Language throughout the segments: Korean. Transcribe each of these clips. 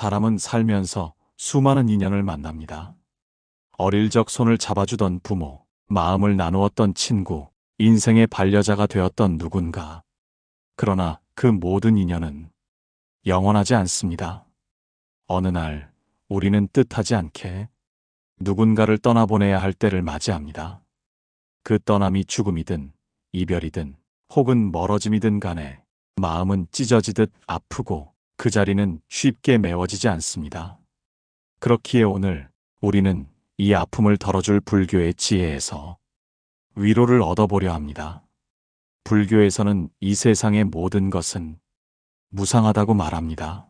사람은 살면서 수많은 인연을 만납니다. 어릴 적 손을 잡아주던 부모, 마음을 나누었던 친구, 인생의 반려자가 되었던 누군가. 그러나 그 모든 인연은 영원하지 않습니다. 어느 날 우리는 뜻하지 않게 누군가를 떠나보내야 할 때를 맞이합니다. 그 떠남이 죽음이든 이별이든 혹은 멀어짐이든 간에 마음은 찢어지듯 아프고 그 자리는 쉽게 메워지지 않습니다. 그렇기에 오늘 우리는 이 아픔을 덜어줄 불교의 지혜에서 위로를 얻어보려 합니다. 불교에서는 이 세상의 모든 것은 무상하다고 말합니다.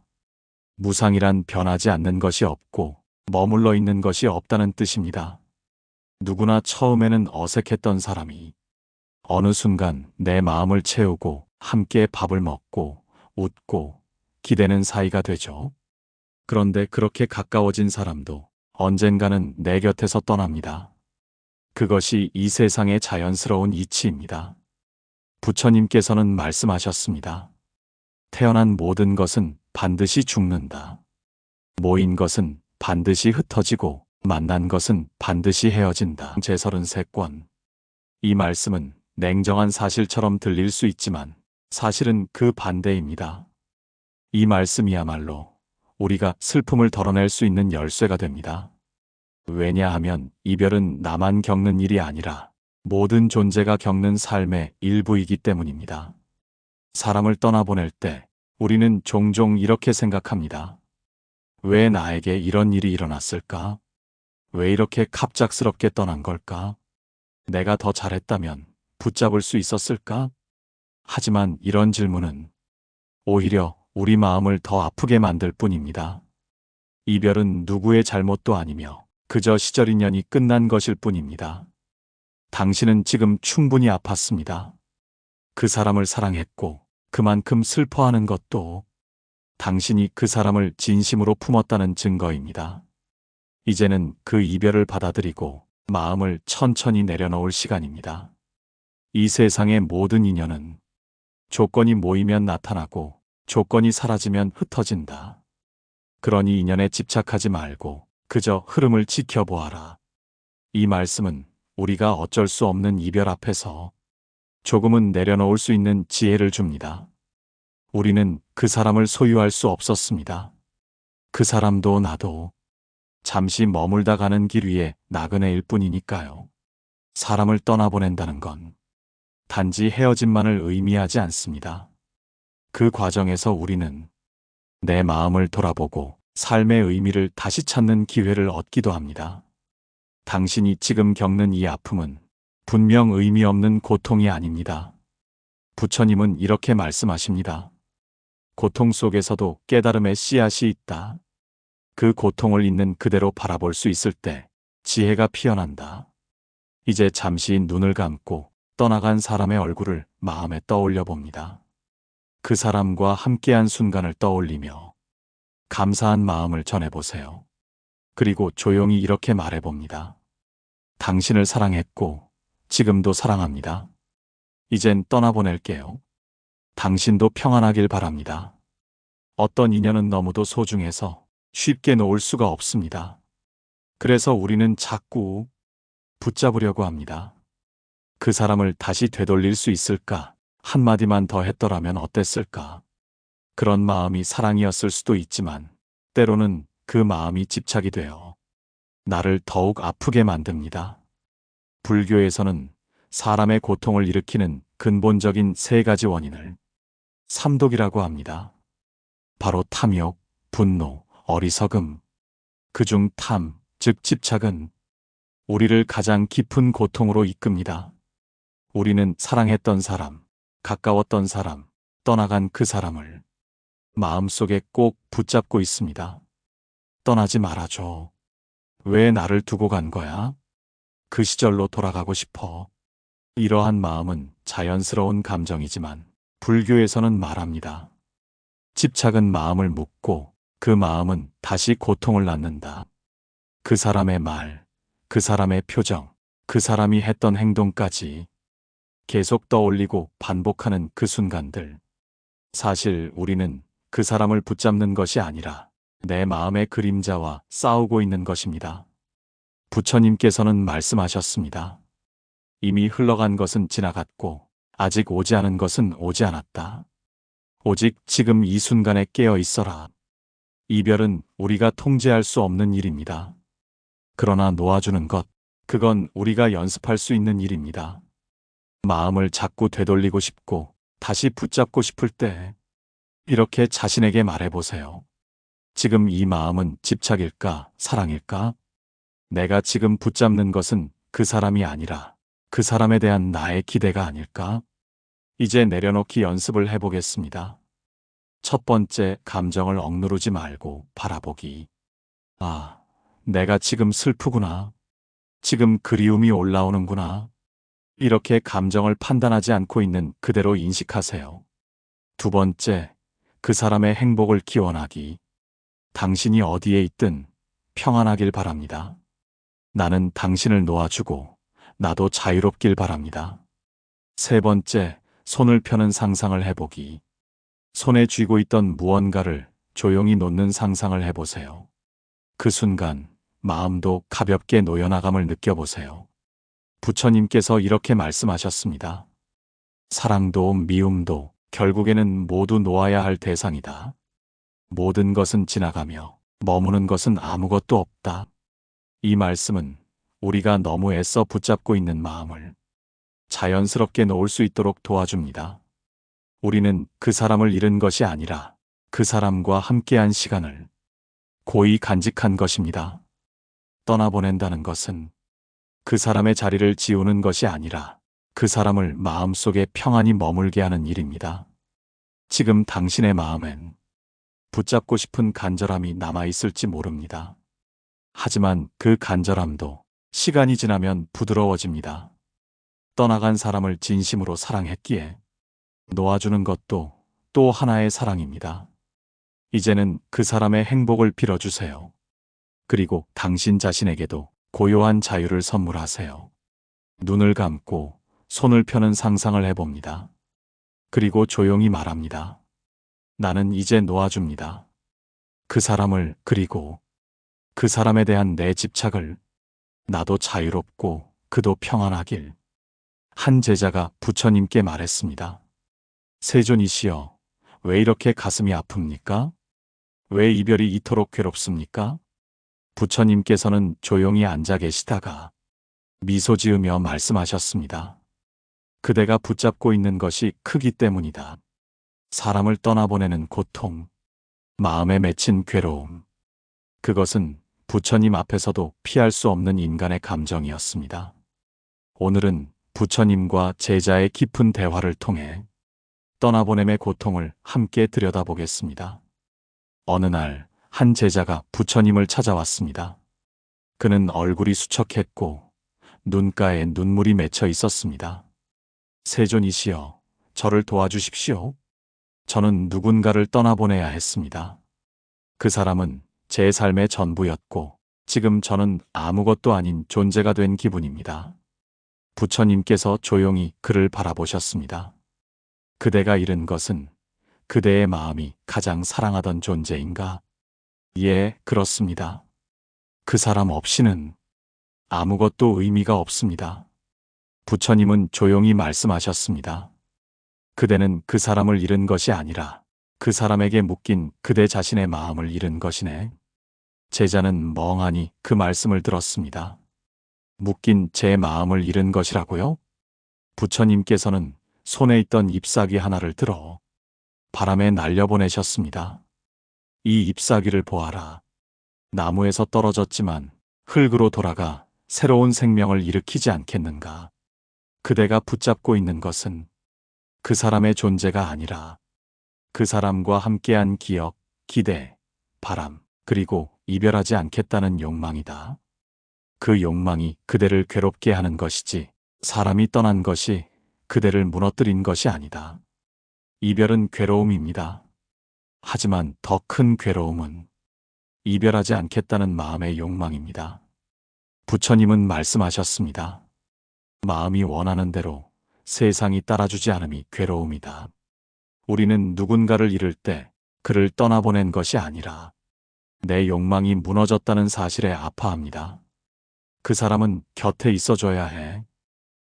무상이란 변하지 않는 것이 없고 머물러 있는 것이 없다는 뜻입니다. 누구나 처음에는 어색했던 사람이 어느 순간 내 마음을 채우고 함께 밥을 먹고 웃고 기대는 사이가 되죠. 그런데 그렇게 가까워진 사람도 언젠가는 내 곁에서 떠납니다. 그것이 이 세상의 자연스러운 이치입니다. 부처님께서는 말씀하셨습니다. 태어난 모든 것은 반드시 죽는다. 모인 것은 반드시 흩어지고 만난 것은 반드시 헤어진다. 제33권. 이 말씀은 냉정한 사실처럼 들릴 수 있지만 사실은 그 반대입니다. 이 말씀이야말로 우리가 슬픔을 덜어낼 수 있는 열쇠가 됩니다. 왜냐하면 이별은 나만 겪는 일이 아니라 모든 존재가 겪는 삶의 일부이기 때문입니다. 사람을 떠나보낼 때 우리는 종종 이렇게 생각합니다. 왜 나에게 이런 일이 일어났을까? 왜 이렇게 갑작스럽게 떠난 걸까? 내가 더 잘했다면 붙잡을 수 있었을까? 하지만 이런 질문은 오히려 우리 마음을 더 아프게 만들 뿐입니다. 이별은 누구의 잘못도 아니며 그저 시절 인연이 끝난 것일 뿐입니다. 당신은 지금 충분히 아팠습니다. 그 사람을 사랑했고 그만큼 슬퍼하는 것도 당신이 그 사람을 진심으로 품었다는 증거입니다. 이제는 그 이별을 받아들이고 마음을 천천히 내려놓을 시간입니다. 이 세상의 모든 인연은 조건이 모이면 나타나고 조건이 사라지면 흩어진다. 그러니 인연에 집착하지 말고 그저 흐름을 지켜보아라. 이 말씀은 우리가 어쩔 수 없는 이별 앞에서 조금은 내려놓을 수 있는 지혜를 줍니다. 우리는 그 사람을 소유할 수 없었습니다. 그 사람도 나도 잠시 머물다 가는 길 위에 나그네일 뿐이니까요. 사람을 떠나보낸다는 건 단지 헤어짐만을 의미하지 않습니다. 그 과정에서 우리는 내 마음을 돌아보고 삶의 의미를 다시 찾는 기회를 얻기도 합니다. 당신이 지금 겪는 이 아픔은 분명 의미 없는 고통이 아닙니다. 부처님은 이렇게 말씀하십니다. 고통 속에서도 깨달음의 씨앗이 있다. 그 고통을 있는 그대로 바라볼 수 있을 때 지혜가 피어난다. 이제 잠시 눈을 감고 떠나간 사람의 얼굴을 마음에 떠올려 봅니다. 그 사람과 함께한 순간을 떠올리며 감사한 마음을 전해보세요. 그리고 조용히 이렇게 말해봅니다. 당신을 사랑했고 지금도 사랑합니다. 이젠 떠나보낼게요. 당신도 평안하길 바랍니다. 어떤 인연은 너무도 소중해서 쉽게 놓을 수가 없습니다. 그래서 우리는 자꾸 붙잡으려고 합니다. 그 사람을 다시 되돌릴 수 있을까? 한마디만 더 했더라면 어땠을까? 그런 마음이 사랑이었을 수도 있지만 때로는 그 마음이 집착이 되어 나를 더욱 아프게 만듭니다. 불교에서는 사람의 고통을 일으키는 근본적인 세 가지 원인을 삼독이라고 합니다. 바로 탐욕, 분노, 어리석음. 그중 탐, 즉 집착은 우리를 가장 깊은 고통으로 이끕니다. 우리는 사랑했던 사람, 가까웠던 사람, 떠나간 그 사람을 마음속에 꼭 붙잡고 있습니다. 떠나지 말아줘. 왜 나를 두고 간 거야? 그 시절로 돌아가고 싶어. 이러한 마음은 자연스러운 감정이지만 불교에서는 말합니다. 집착은 마음을 묶고 그 마음은 다시 고통을 낳는다. 그 사람의 말, 그 사람의 표정, 그 사람이 했던 행동까지 계속 떠올리고 반복하는 그 순간들. 사실 우리는 그 사람을 붙잡는 것이 아니라 내 마음의 그림자와 싸우고 있는 것입니다. 부처님께서는 말씀하셨습니다. 이미 흘러간 것은 지나갔고 아직 오지 않은 것은 오지 않았다. 오직 지금 이 순간에 깨어 있어라. 이별은 우리가 통제할 수 없는 일입니다. 그러나 놓아주는 것, 그건 우리가 연습할 수 있는 일입니다. 마음을 자꾸 되돌리고 싶고 다시 붙잡고 싶을 때 이렇게 자신에게 말해보세요. 지금 이 마음은 집착일까, 사랑일까? 내가 지금 붙잡는 것은 그 사람이 아니라 그 사람에 대한 나의 기대가 아닐까? 이제 내려놓기 연습을 해보겠습니다. 첫 번째, 감정을 억누르지 말고 바라보기. 아, 내가 지금 슬프구나. 지금 그리움이 올라오는구나. 이렇게 감정을 판단하지 않고 있는 그대로 인식하세요. 두 번째, 그 사람의 행복을 기원하기. 당신이 어디에 있든 평안하길 바랍니다. 나는 당신을 놓아주고 나도 자유롭길 바랍니다. 세 번째, 손을 펴는 상상을 해보기. 손에 쥐고 있던 무언가를 조용히 놓는 상상을 해보세요. 그 순간 마음도 가볍게 놓여나감을 느껴보세요. 부처님께서 이렇게 말씀하셨습니다. 사랑도 미움도 결국에는 모두 놓아야 할 대상이다. 모든 것은 지나가며 머무는 것은 아무것도 없다. 이 말씀은 우리가 너무 애써 붙잡고 있는 마음을 자연스럽게 놓을 수 있도록 도와줍니다. 우리는 그 사람을 잃은 것이 아니라 그 사람과 함께한 시간을 고이 간직한 것입니다. 떠나보낸다는 것은 그 사람의 자리를 지우는 것이 아니라 그 사람을 마음속에 평안히 머물게 하는 일입니다. 지금 당신의 마음엔 붙잡고 싶은 간절함이 남아있을지 모릅니다. 하지만 그 간절함도 시간이 지나면 부드러워집니다. 떠나간 사람을 진심으로 사랑했기에 놓아주는 것도 또 하나의 사랑입니다. 이제는 그 사람의 행복을 빌어주세요. 그리고 당신 자신에게도 고요한 자유를 선물하세요. 눈을 감고 손을 펴는 상상을 해봅니다. 그리고 조용히 말합니다. 나는 이제 놓아줍니다. 그 사람을, 그리고 그 사람에 대한 내 집착을. 나도 자유롭고 그도 평안하길. 한 제자가 부처님께 말했습니다. 세존이시여, 왜 이렇게 가슴이 아픕니까? 왜 이별이 이토록 괴롭습니까? 부처님께서는 조용히 앉아 계시다가 미소 지으며 말씀하셨습니다. 그대가 붙잡고 있는 것이 크기 때문이다. 사람을 떠나보내는 고통, 마음에 맺힌 괴로움. 그것은 부처님 앞에서도 피할 수 없는 인간의 감정이었습니다. 오늘은 부처님과 제자의 깊은 대화를 통해 떠나보냄의 고통을 함께 들여다보겠습니다. 어느 날 한 제자가 부처님을 찾아왔습니다. 그는 얼굴이 수척했고 눈가에 눈물이 맺혀 있었습니다. 세존이시여, 저를 도와주십시오. 저는 누군가를 떠나보내야 했습니다. 그 사람은 제 삶의 전부였고 지금 저는 아무것도 아닌 존재가 된 기분입니다. 부처님께서 조용히 그를 바라보셨습니다. 그대가 잃은 것은 그대의 마음이 가장 사랑하던 존재인가? 예, 그렇습니다. 그 사람 없이는 아무것도 의미가 없습니다. 부처님은 조용히 말씀하셨습니다. 그대는 그 사람을 잃은 것이 아니라 그 사람에게 묶인 그대 자신의 마음을 잃은 것이네. 제자는 멍하니 그 말씀을 들었습니다. 묶인 제 마음을 잃은 것이라고요? 부처님께서는 손에 있던 잎사귀 하나를 들어 바람에 날려보내셨습니다. 이 잎사귀를 보아라. 나무에서 떨어졌지만 흙으로 돌아가 새로운 생명을 일으키지 않겠는가? 그대가 붙잡고 있는 것은 그 사람의 존재가 아니라 그 사람과 함께한 기억, 기대, 바람, 그리고 이별하지 않겠다는 욕망이다. 그 욕망이 그대를 괴롭게 하는 것이지 사람이 떠난 것이 그대를 무너뜨린 것이 아니다. 이별은 괴로움입니다. 하지만 더 큰 괴로움은 이별하지 않겠다는 마음의 욕망입니다. 부처님은 말씀하셨습니다. 마음이 원하는 대로 세상이 따라주지 않음이 괴로움이다. 우리는 누군가를 잃을 때 그를 떠나보낸 것이 아니라 내 욕망이 무너졌다는 사실에 아파합니다. 그 사람은 곁에 있어줘야 해.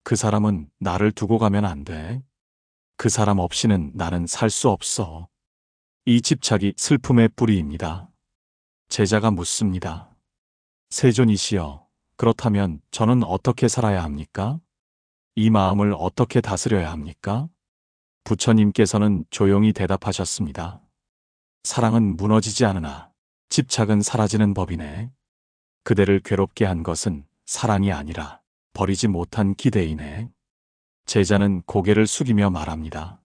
그 사람은 나를 두고 가면 안 돼. 그 사람 없이는 나는 살 수 없어. 이 집착이 슬픔의 뿌리입니다. 제자가 묻습니다. 세존이시여, 그렇다면 저는 어떻게 살아야 합니까? 이 마음을 어떻게 다스려야 합니까? 부처님께서는 조용히 대답하셨습니다. 사랑은 무너지지 않으나 집착은 사라지는 법이네. 그대를 괴롭게 한 것은 사랑이 아니라 버리지 못한 기대이네. 제자는 고개를 숙이며 말합니다.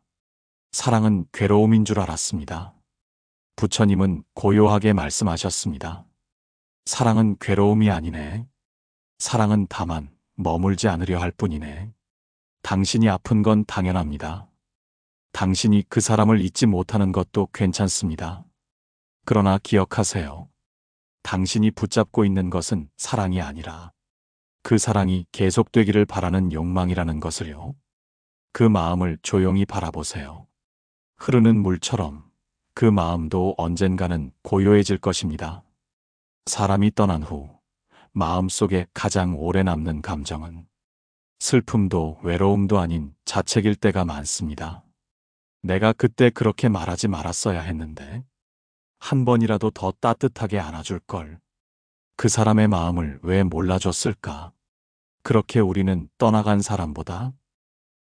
사랑은 괴로움인 줄 알았습니다. 부처님은 고요하게 말씀하셨습니다. 사랑은 괴로움이 아니네. 사랑은 다만 머물지 않으려 할 뿐이네. 당신이 아픈 건 당연합니다. 당신이 그 사람을 잊지 못하는 것도 괜찮습니다. 그러나 기억하세요. 당신이 붙잡고 있는 것은 사랑이 아니라 그 사랑이 계속되기를 바라는 욕망이라는 것을요. 그 마음을 조용히 바라보세요. 흐르는 물처럼 그 마음도 언젠가는 고요해질 것입니다. 사람이 떠난 후 마음속에 가장 오래 남는 감정은 슬픔도 외로움도 아닌 자책일 때가 많습니다. 내가 그때 그렇게 말하지 말았어야 했는데 한 번이라도 더 따뜻하게 안아줄 걸. 그 사람의 마음을 왜 몰라줬을까? 그렇게 우리는 떠나간 사람보다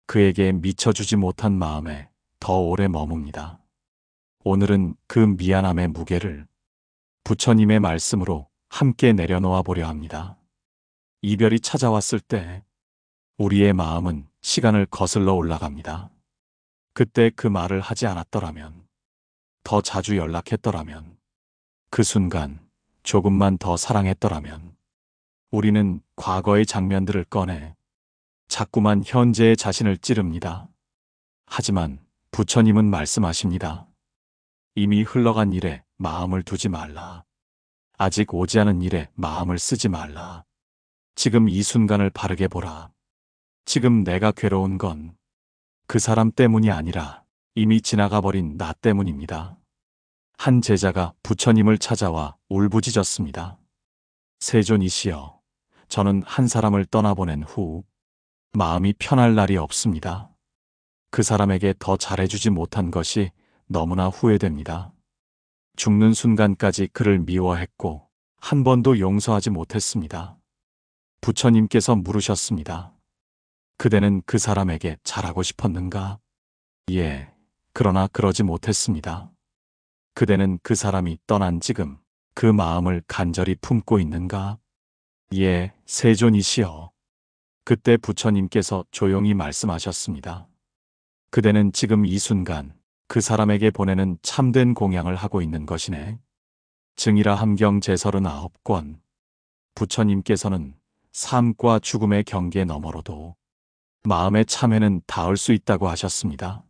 그에게 미쳐주지 못한 마음에 더 오래 머뭅니다. 오늘은 그 미안함의 무게를 부처님의 말씀으로 함께 내려놓아 보려 합니다. 이별이 찾아왔을 때 우리의 마음은 시간을 거슬러 올라갑니다. 그때 그 말을 하지 않았더라면, 더 자주 연락했더라면, 그 순간 조금만 더 사랑했더라면, 우리는 과거의 장면들을 꺼내 자꾸만 현재의 자신을 찌릅니다. 하지만 부처님은 말씀하십니다. 이미 흘러간 일에 마음을 두지 말라. 아직 오지 않은 일에 마음을 쓰지 말라. 지금 이 순간을 바르게 보라. 지금 내가 괴로운 건 그 사람 때문이 아니라 이미 지나가 버린 나 때문입니다. 한 제자가 부처님을 찾아와 울부짖었습니다. 세존이시여, 저는 한 사람을 떠나보낸 후 마음이 편할 날이 없습니다. 그 사람에게 더 잘해주지 못한 것이 너무나 후회됩니다. 죽는 순간까지 그를 미워했고 한 번도 용서하지 못했습니다. 부처님께서 물으셨습니다. 그대는 그 사람에게 잘하고 싶었는가? 예, 그러나 그러지 못했습니다. 그대는 그 사람이 떠난 지금 그 마음을 간절히 품고 있는가? 예, 세존이시여. 그때 부처님께서 조용히 말씀하셨습니다. 그대는 지금 이 순간 그 사람에게 보내는 참된 공양을 하고 있는 것이네. 증이라 함경 제39권. 부처님께서는 삶과 죽음의 경계 너머로도 마음의 참회는 닿을 수 있다고 하셨습니다.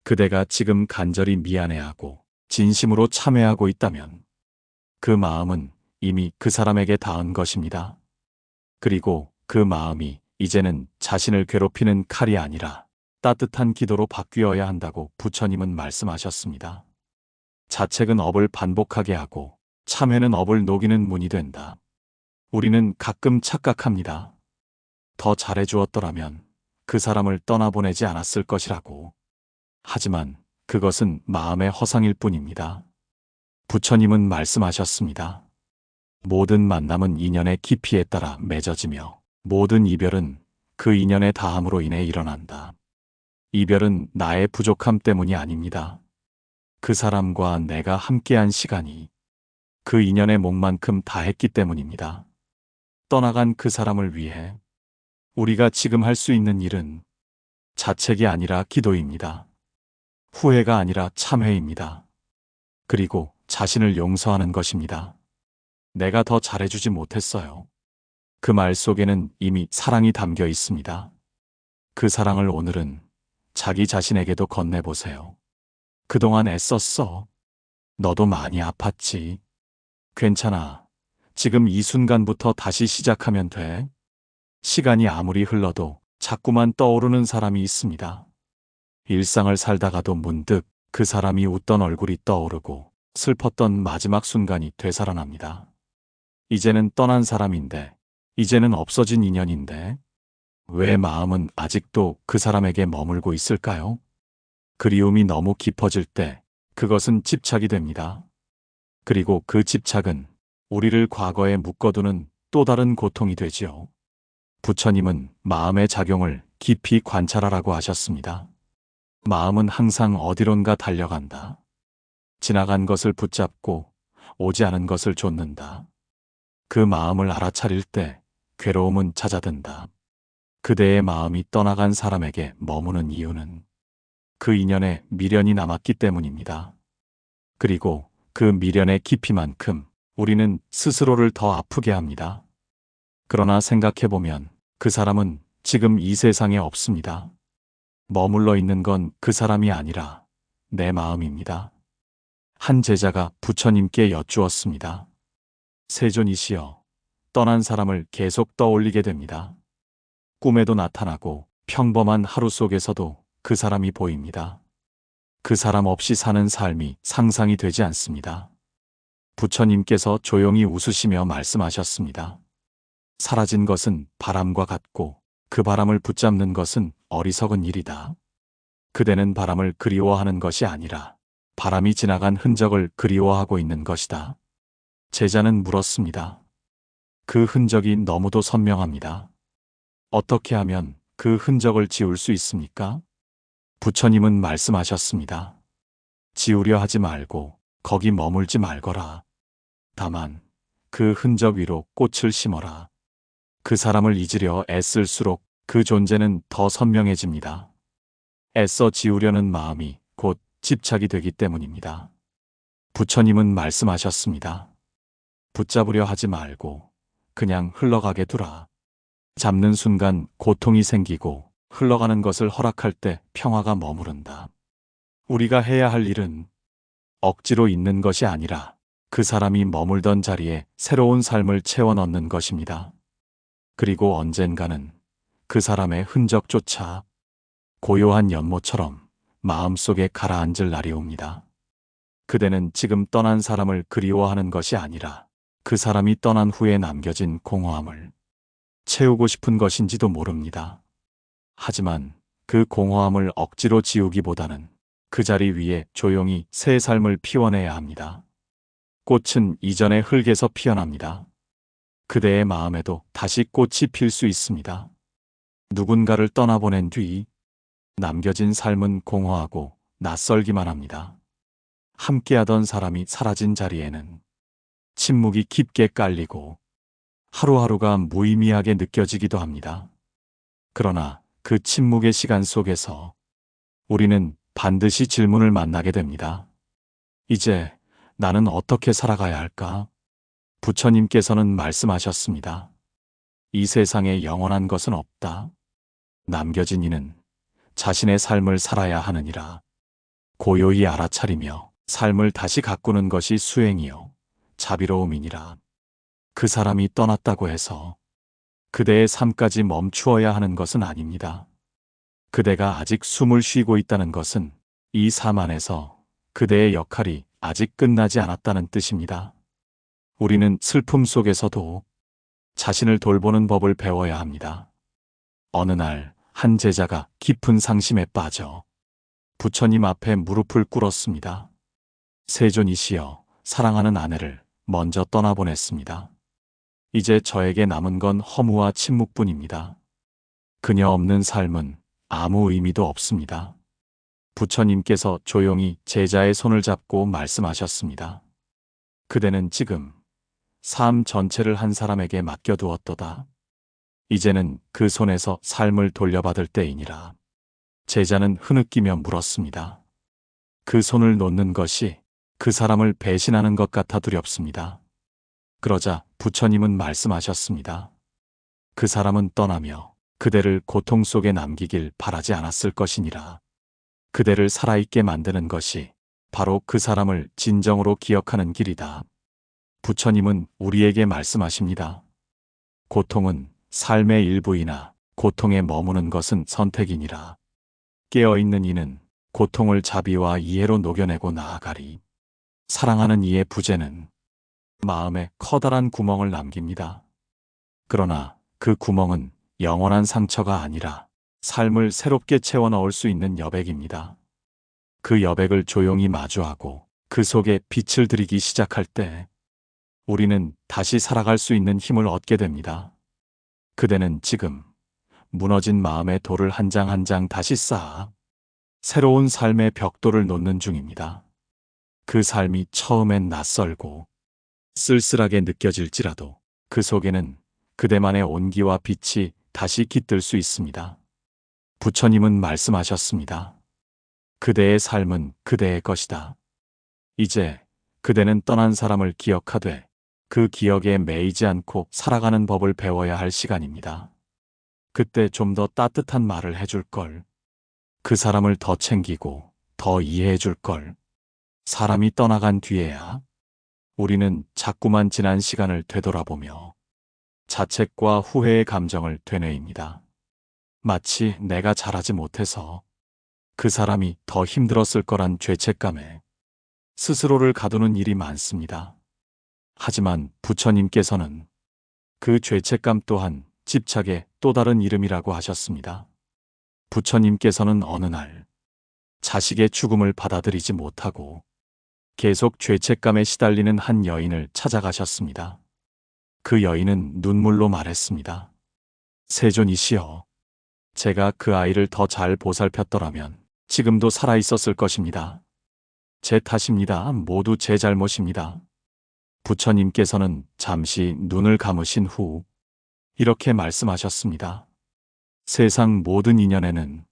그대가 지금 간절히 미안해하고 진심으로 참회하고 있다면 그 마음은 이미 그 사람에게 닿은 것입니다. 그리고 그 마음이 이제는 자신을 괴롭히는 칼이 아니라 따뜻한 기도로 바뀌어야 한다고 부처님은 말씀하셨습니다. 자책은 업을 반복하게 하고 참회는 업을 녹이는 문이 된다. 우리는 가끔 착각합니다. 더 잘해주었더라면 그 사람을 떠나보내지 않았을 것이라고. 하지만 그것은 마음의 허상일 뿐입니다. 부처님은 말씀하셨습니다. 모든 만남은 인연의 깊이에 따라 맺어지며 모든 이별은 그 인연의 다함으로 인해 일어난다. 이별은 나의 부족함 때문이 아닙니다. 그 사람과 내가 함께한 시간이 그 인연의 몫만큼 다했기 때문입니다. 떠나간 그 사람을 위해 우리가 지금 할 수 있는 일은 자책이 아니라 기도입니다. 후회가 아니라 참회입니다. 그리고 자신을 용서하는 것입니다. 내가 더 잘해주지 못했어요. 그 말 속에는 이미 사랑이 담겨 있습니다. 그 사랑을 오늘은 자기 자신에게도 건네보세요. 그동안 애썼어. 너도 많이 아팠지. 괜찮아. 지금 이 순간부터 다시 시작하면 돼. 시간이 아무리 흘러도 자꾸만 떠오르는 사람이 있습니다. 일상을 살다가도 문득 그 사람이 웃던 얼굴이 떠오르고 슬펐던 마지막 순간이 되살아납니다. 이제는 떠난 사람인데, 이제는 없어진 인연인데, 왜 마음은 아직도 그 사람에게 머물고 있을까요? 그리움이 너무 깊어질 때 그것은 집착이 됩니다. 그리고 그 집착은 우리를 과거에 묶어두는 또 다른 고통이 되지요. 부처님은 마음의 작용을 깊이 관찰하라고 하셨습니다. 마음은 항상 어디론가 달려간다. 지나간 것을 붙잡고 오지 않은 것을 좇는다. 그 마음을 알아차릴 때 괴로움은 찾아든다. 그대의 마음이 떠나간 사람에게 머무는 이유는 그 인연에 미련이 남았기 때문입니다. 그리고 그 미련의 깊이만큼 우리는 스스로를 더 아프게 합니다. 그러나 생각해보면 그 사람은 지금 이 세상에 없습니다. 머물러 있는 건 그 사람이 아니라 내 마음입니다. 한 제자가 부처님께 여쭈었습니다. 세존이시여, 떠난 사람을 계속 떠올리게 됩니다. 꿈에도 나타나고 평범한 하루 속에서도 그 사람이 보입니다. 그 사람 없이 사는 삶이 상상이 되지 않습니다. 부처님께서 조용히 웃으시며 말씀하셨습니다. 사라진 것은 바람과 같고 그 바람을 붙잡는 것은 어리석은 일이다. 그대는 바람을 그리워하는 것이 아니라 바람이 지나간 흔적을 그리워하고 있는 것이다. 제자는 물었습니다. 그 흔적이 너무도 선명합니다. 어떻게 하면 그 흔적을 지울 수 있습니까? 부처님은 말씀하셨습니다. 지우려 하지 말고 거기 머물지 말거라. 다만 그 흔적 위로 꽃을 심어라. 그 사람을 잊으려 애쓸수록 그 존재는 더 선명해집니다. 애써 지우려는 마음이 곧 집착이 되기 때문입니다. 부처님은 말씀하셨습니다. 붙잡으려 하지 말고 그냥 흘러가게 두라. 잡는 순간 고통이 생기고 흘러가는 것을 허락할 때 평화가 머무른다. 우리가 해야 할 일은 억지로 있는 것이 아니라 그 사람이 머물던 자리에 새로운 삶을 채워 넣는 것입니다. 그리고 언젠가는 그 사람의 흔적조차 고요한 연못처럼 마음속에 가라앉을 날이 옵니다. 그대는 지금 떠난 사람을 그리워하는 것이 아니라 그 사람이 떠난 후에 남겨진 공허함을 채우고 싶은 것인지도 모릅니다. 하지만 그 공허함을 억지로 지우기보다는 그 자리 위에 조용히 새 삶을 피워내야 합니다. 꽃은 이전의 흙에서 피어납니다. 그대의 마음에도 다시 꽃이 필 수 있습니다. 누군가를 떠나보낸 뒤 남겨진 삶은 공허하고 낯설기만 합니다. 함께하던 사람이 사라진 자리에는 침묵이 깊게 깔리고 하루하루가 무의미하게 느껴지기도 합니다. 그러나 그 침묵의 시간 속에서 우리는 반드시 질문을 만나게 됩니다. 이제 나는 어떻게 살아가야 할까? 부처님께서는 말씀하셨습니다. 이 세상에 영원한 것은 없다. 남겨진 이는 자신의 삶을 살아야 하느니라. 고요히 알아차리며 삶을 다시 가꾸는 것이 수행이요 자비로움이니라. 그 사람이 떠났다고 해서 그대의 삶까지 멈추어야 하는 것은 아닙니다. 그대가 아직 숨을 쉬고 있다는 것은 이 삶 안에서 그대의 역할이 아직 끝나지 않았다는 뜻입니다. 우리는 슬픔 속에서도 자신을 돌보는 법을 배워야 합니다. 어느 날 한 제자가 깊은 상심에 빠져 부처님 앞에 무릎을 꿇었습니다. 세존이시여, 사랑하는 아내를 먼저 떠나보냈습니다. 이제 저에게 남은 건 허무와 침묵뿐입니다. 그녀 없는 삶은 아무 의미도 없습니다. 부처님께서 조용히 제자의 손을 잡고 말씀하셨습니다. 그대는 지금 삶 전체를 한 사람에게 맡겨두었도다. 이제는 그 손에서 삶을 돌려받을 때이니라. 제자는 흐느끼며 물었습니다. 그 손을 놓는 것이 그 사람을 배신하는 것 같아 두렵습니다. 그러자 부처님은 말씀하셨습니다. 그 사람은 떠나며 그대를 고통 속에 남기길 바라지 않았을 것이니라. 그대를 살아있게 만드는 것이 바로 그 사람을 진정으로 기억하는 길이다. 부처님은 우리에게 말씀하십니다. 고통은 삶의 일부이나 고통에 머무는 것은 선택이니라. 깨어있는 이는 고통을 자비와 이해로 녹여내고 나아가리. 사랑하는 이의 부재는 마음에 커다란 구멍을 남깁니다. 그러나 그 구멍은 영원한 상처가 아니라 삶을 새롭게 채워 넣을 수 있는 여백입니다. 그 여백을 조용히 마주하고 그 속에 빛을 들이기 시작할 때 우리는 다시 살아갈 수 있는 힘을 얻게 됩니다. 그대는 지금 무너진 마음의 돌을 한 장 한 장 다시 쌓아 새로운 삶의 벽돌을 놓는 중입니다. 그 삶이 처음엔 낯설고 쓸쓸하게 느껴질지라도 그 속에는 그대만의 온기와 빛이 다시 깃들 수 있습니다. 부처님은 말씀하셨습니다. 그대의 삶은 그대의 것이다. 이제 그대는 떠난 사람을 기억하되 그 기억에 매이지 않고 살아가는 법을 배워야 할 시간입니다. 그때 좀 더 따뜻한 말을 해줄 걸. 그 사람을 더 챙기고 더 이해해 줄 걸. 사람이 떠나간 뒤에야 우리는 자꾸만 지난 시간을 되돌아보며 자책과 후회의 감정을 되뇌입니다. 마치 내가 잘하지 못해서 그 사람이 더 힘들었을 거란 죄책감에 스스로를 가두는 일이 많습니다. 하지만 부처님께서는 그 죄책감 또한 집착의 또 다른 이름이라고 하셨습니다. 부처님께서는 어느 날 자식의 죽음을 받아들이지 못하고 계속 죄책감에 시달리는 한 여인을 찾아가셨습니다. 그 여인은 눈물로 말했습니다. 세존이시여, 제가 그 아이를 더 잘 보살폈더라면 지금도 살아 있었을 것입니다. 제 탓입니다. 모두 제 잘못입니다. 부처님께서는 잠시 눈을 감으신 후 이렇게 말씀하셨습니다. 세상 모든 인연에는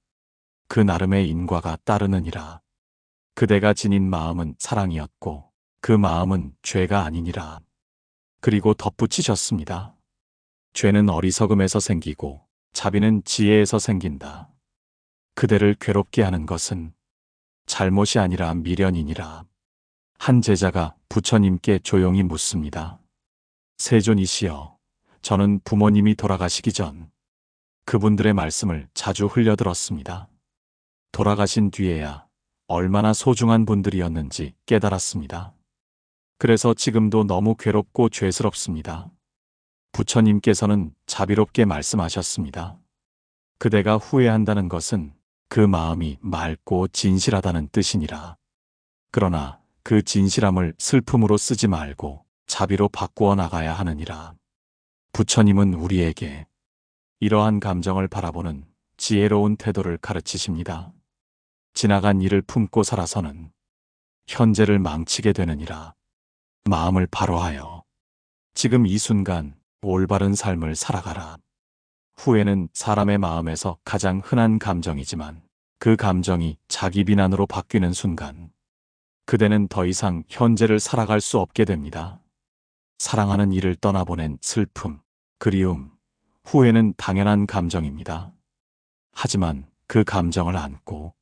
그 나름의 인과가 따르느니라. 그대가 지닌 마음은 사랑이었고 그 마음은 죄가 아니니라. 그리고 덧붙이셨습니다. 죄는 어리석음에서 생기고 자비는 지혜에서 생긴다. 그대를 괴롭게 하는 것은 잘못이 아니라 미련이니라. 한 제자가 부처님께 조용히 묻습니다. 세존이시여, 저는 부모님이 돌아가시기 전 그분들의 말씀을 자주 흘려들었습니다. 돌아가신 뒤에야 얼마나 소중한 분들이었는지 깨달았습니다. 그래서 지금도 너무 괴롭고 죄스럽습니다. 부처님께서는 자비롭게 말씀하셨습니다. 그대가 후회한다는 것은 그 마음이 맑고 진실하다는 뜻이니라. 그러나 그 진실함을 슬픔으로 쓰지 말고 자비로 바꾸어 나가야 하느니라. 부처님은 우리에게 이러한 감정을 바라보는 지혜로운 태도를 가르치십니다. 지나간 일을 품고 살아서는 현재를 망치게 되느니라. 마음을 바로하여 지금 이 순간 올바른 삶을 살아가라. 후회는 사람의 마음에서 가장 흔한 감정이지만 그 감정이 자기 비난으로 바뀌는 순간 그대는 더 이상 현재를 살아갈 수 없게 됩니다. 사랑하는 이를 떠나보낸 슬픔, 그리움, 후회는 당연한 감정입니다. 하지만 그 감정을 안고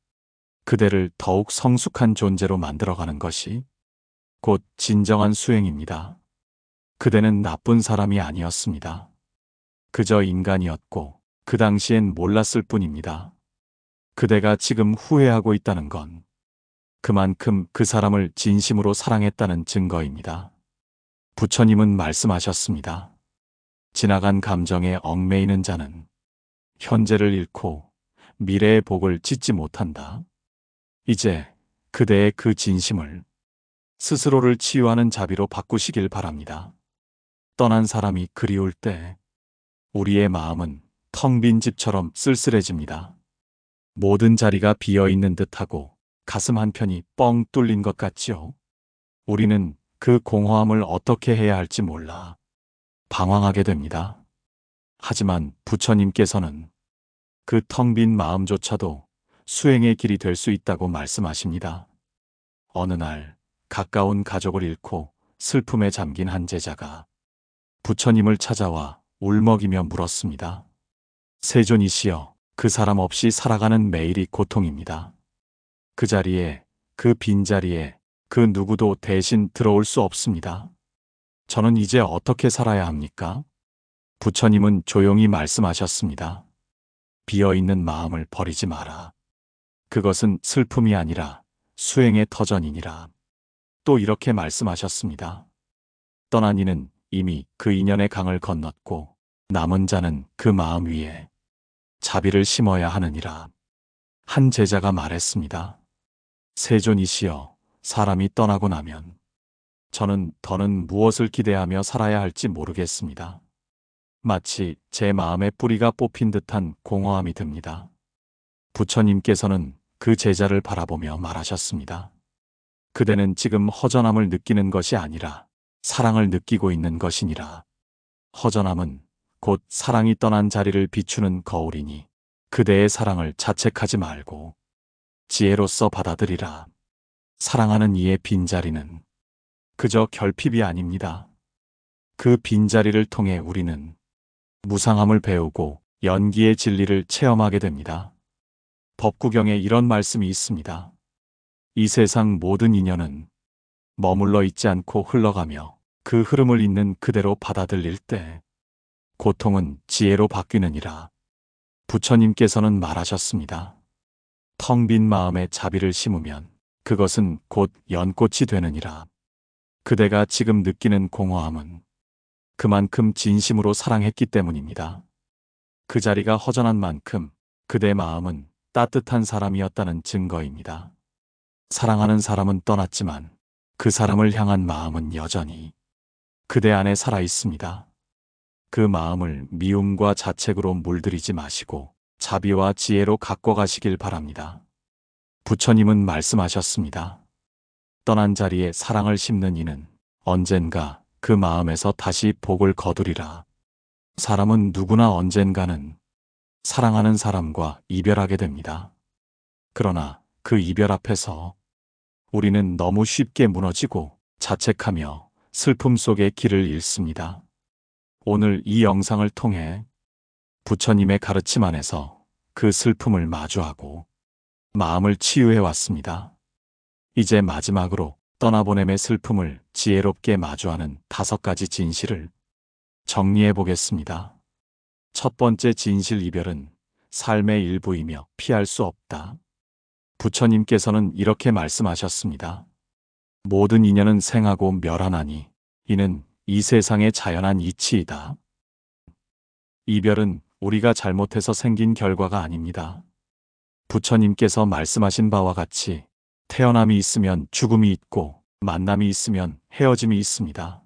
그대를 더욱 성숙한 존재로 만들어가는 것이 곧 진정한 수행입니다. 그대는 나쁜 사람이 아니었습니다. 그저 인간이었고 그 당시엔 몰랐을 뿐입니다. 그대가 지금 후회하고 있다는 건 그만큼 그 사람을 진심으로 사랑했다는 증거입니다. 부처님은 말씀하셨습니다. 지나간 감정에 얽매이는 자는 현재를 잃고 미래의 복을 짓지 못한다. 이제 그대의 그 진심을 스스로를 치유하는 자비로 바꾸시길 바랍니다. 떠난 사람이 그리울 때 우리의 마음은 텅 빈 집처럼 쓸쓸해집니다. 모든 자리가 비어 있는 듯하고 가슴 한편이 뻥 뚫린 것 같지요. 우리는 그 공허함을 어떻게 해야 할지 몰라 방황하게 됩니다. 하지만 부처님께서는 그 텅 빈 마음조차도 수행의 길이 될 수 있다고 말씀하십니다. 어느 날 가까운 가족을 잃고 슬픔에 잠긴 한 제자가 부처님을 찾아와 울먹이며 물었습니다. 세존이시여, 그 사람 없이 살아가는 매일이 고통입니다. 그 자리에, 그 빈자리에 그 누구도 대신 들어올 수 없습니다. 저는 이제 어떻게 살아야 합니까? 부처님은 조용히 말씀하셨습니다. 비어있는 마음을 버리지 마라. 그것은 슬픔이 아니라 수행의 터전이니라. 또 이렇게 말씀하셨습니다. 떠난 이는 이미 그 인연의 강을 건넜고 남은 자는 그 마음 위에 자비를 심어야 하느니라. 한 제자가 말했습니다. 세존이시여, 사람이 떠나고 나면 저는 더는 무엇을 기대하며 살아야 할지 모르겠습니다. 마치 제 마음의 뿌리가 뽑힌 듯한 공허함이 듭니다. 부처님께서는 그 제자를 바라보며 말하셨습니다. 그대는 지금 허전함을 느끼는 것이 아니라 사랑을 느끼고 있는 것이니라. 허전함은 곧 사랑이 떠난 자리를 비추는 거울이니 그대의 사랑을 자책하지 말고 지혜로써 받아들이라. 사랑하는 이의 빈자리는 그저 결핍이 아닙니다. 그 빈자리를 통해 우리는 무상함을 배우고 연기의 진리를 체험하게 됩니다. 법구경에 이런 말씀이 있습니다. 이 세상 모든 인연은 머물러 있지 않고 흘러가며 그 흐름을 있는 그대로 받아들일 때 고통은 지혜로 바뀌느니라. 부처님께서는 말하셨습니다. 텅 빈 마음에 자비를 심으면 그것은 곧 연꽃이 되느니라. 그대가 지금 느끼는 공허함은 그만큼 진심으로 사랑했기 때문입니다. 그 자리가 허전한 만큼 그대 마음은 따뜻한 사람이었다는 증거입니다. 사랑하는 사람은 떠났지만 그 사람을 향한 마음은 여전히 그대 안에 살아 있습니다. 그 마음을 미움과 자책으로 물들이지 마시고 자비와 지혜로 갖고 가시길 바랍니다. 부처님은 말씀하셨습니다. 떠난 자리에 사랑을 심는 이는 언젠가 그 마음에서 다시 복을 거두리라. 사람은 누구나 언젠가는 사랑하는 사람과 이별하게 됩니다. 그러나 그 이별 앞에서 우리는 너무 쉽게 무너지고 자책하며 슬픔 속에 길을 잃습니다. 오늘 이 영상을 통해 부처님의 가르침 안에서 그 슬픔을 마주하고 마음을 치유해 왔습니다. 이제 마지막으로 떠나보냄의 슬픔을 지혜롭게 마주하는 5가지 진실을 정리해 보겠습니다. 첫 번째 진실, 이별은 삶의 일부이며 피할 수 없다. 부처님께서는 이렇게 말씀하셨습니다. 모든 인연은 생하고 멸하나니 이는 이 세상의 자연한 이치이다. 이별은 우리가 잘못해서 생긴 결과가 아닙니다. 부처님께서 말씀하신 바와 같이 태어남이 있으면 죽음이 있고 만남이 있으면 헤어짐이 있습니다.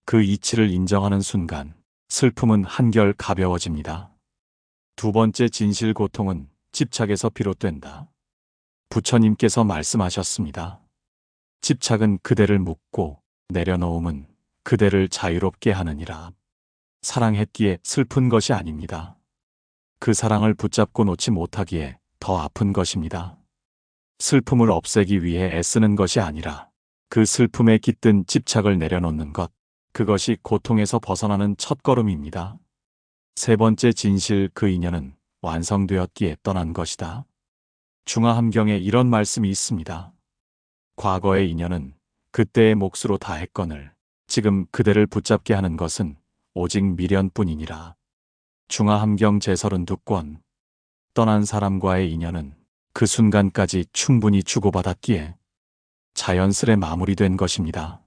그 이치를 인정하는 순간 슬픔은 한결 가벼워집니다. 두 번째 진실, 고통은 집착에서 비롯된다. 부처님께서 말씀하셨습니다. 집착은 그대를 묶고 내려놓음은 그대를 자유롭게 하느니라. 사랑했기에 슬픈 것이 아닙니다. 그 사랑을 붙잡고 놓지 못하기에 더 아픈 것입니다. 슬픔을 없애기 위해 애쓰는 것이 아니라 그 슬픔에 깃든 집착을 내려놓는 것, 그것이 고통에서 벗어나는 첫걸음입니다. 세 번째 진실, 그 인연은 완성되었기에 떠난 것이다. 중화함경에 이런 말씀이 있습니다. 과거의 인연은 그때의 몫으로 다했거늘 지금 그대를 붙잡게 하는 것은 오직 미련뿐이니라. 중화함경 제32권. 떠난 사람과의 인연은 그 순간까지 충분히 주고받았기에 자연스레 마무리된 것입니다.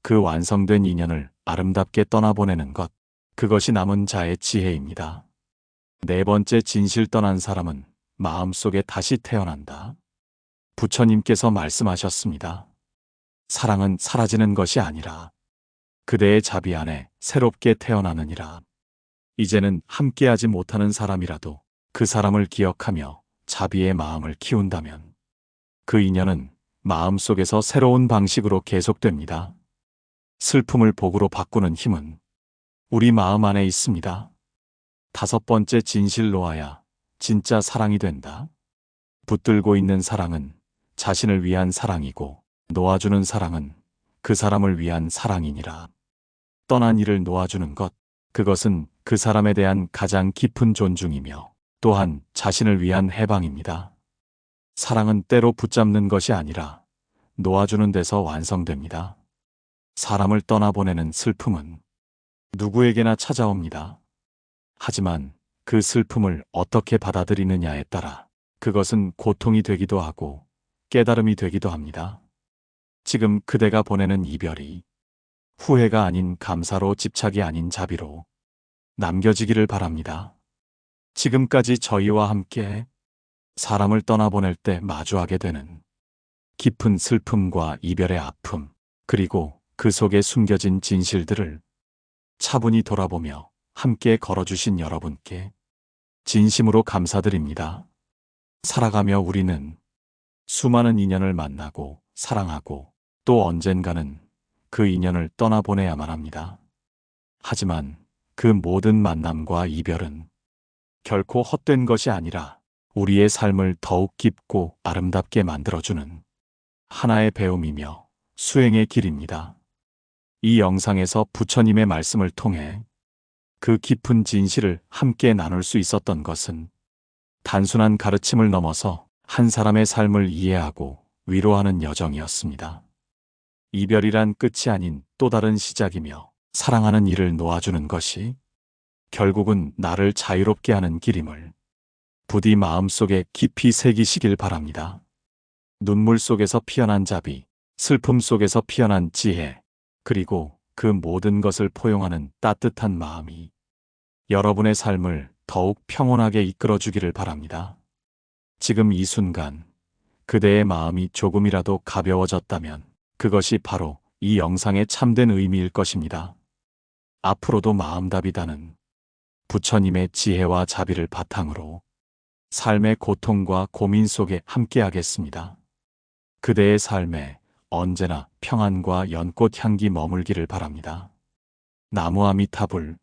그 완성된 인연을 아름답게 떠나보내는 것, 그것이 남은 자의 지혜입니다. 네 번째 진실, 떠난 사람은 마음속에 다시 태어난다. 부처님께서 말씀하셨습니다. 사랑은 사라지는 것이 아니라 그대의 자비 안에 새롭게 태어나느니라. 이제는 함께하지 못하는 사람이라도 그 사람을 기억하며 자비의 마음을 키운다면 그 인연은 마음속에서 새로운 방식으로 계속됩니다. 슬픔을 복으로 바꾸는 힘은 우리 마음 안에 있습니다. 다섯 번째 진실, 놓아야 진짜 사랑이 된다. 붙들고 있는 사랑은 자신을 위한 사랑이고 놓아주는 사랑은 그 사람을 위한 사랑이니라. 떠난 이를 놓아주는 것, 그것은 그 사람에 대한 가장 깊은 존중이며 또한 자신을 위한 해방입니다. 사랑은 때로 붙잡는 것이 아니라 놓아주는 데서 완성됩니다. 사람을 떠나보내는 슬픔은 누구에게나 찾아옵니다. 하지만 그 슬픔을 어떻게 받아들이느냐에 따라 그것은 고통이 되기도 하고 깨달음이 되기도 합니다. 지금 그대가 보내는 이별이 후회가 아닌 감사로, 집착이 아닌 자비로 남겨지기를 바랍니다. 지금까지 저희와 함께 사람을 떠나보낼 때 마주하게 되는 깊은 슬픔과 이별의 아픔, 그리고 그 속에 숨겨진 진실들을 차분히 돌아보며 함께 걸어주신 여러분께 진심으로 감사드립니다. 살아가며 우리는 수많은 인연을 만나고 사랑하고 또 언젠가는 그 인연을 떠나보내야만 합니다. 하지만 그 모든 만남과 이별은 결코 헛된 것이 아니라 우리의 삶을 더욱 깊고 아름답게 만들어주는 하나의 배움이며 수행의 길입니다. 이 영상에서 부처님의 말씀을 통해 그 깊은 진실을 함께 나눌 수 있었던 것은 단순한 가르침을 넘어서 한 사람의 삶을 이해하고 위로하는 여정이었습니다. 이별이란 끝이 아닌 또 다른 시작이며 사랑하는 이를 놓아주는 것이 결국은 나를 자유롭게 하는 길임을 부디 마음속에 깊이 새기시길 바랍니다. 눈물 속에서 피어난 자비, 슬픔 속에서 피어난 지혜, 그리고 그 모든 것을 포용하는 따뜻한 마음이 여러분의 삶을 더욱 평온하게 이끌어주기를 바랍니다. 지금 이 순간 그대의 마음이 조금이라도 가벼워졌다면 그것이 바로 이 영상의 참된 의미일 것입니다. 앞으로도 마음답이다는 부처님의 지혜와 자비를 바탕으로 삶의 고통과 고민 속에 함께하겠습니다. 그대의 삶에 언제나 평안과 연꽃 향기 머물기를 바랍니다. 나무 아미타불.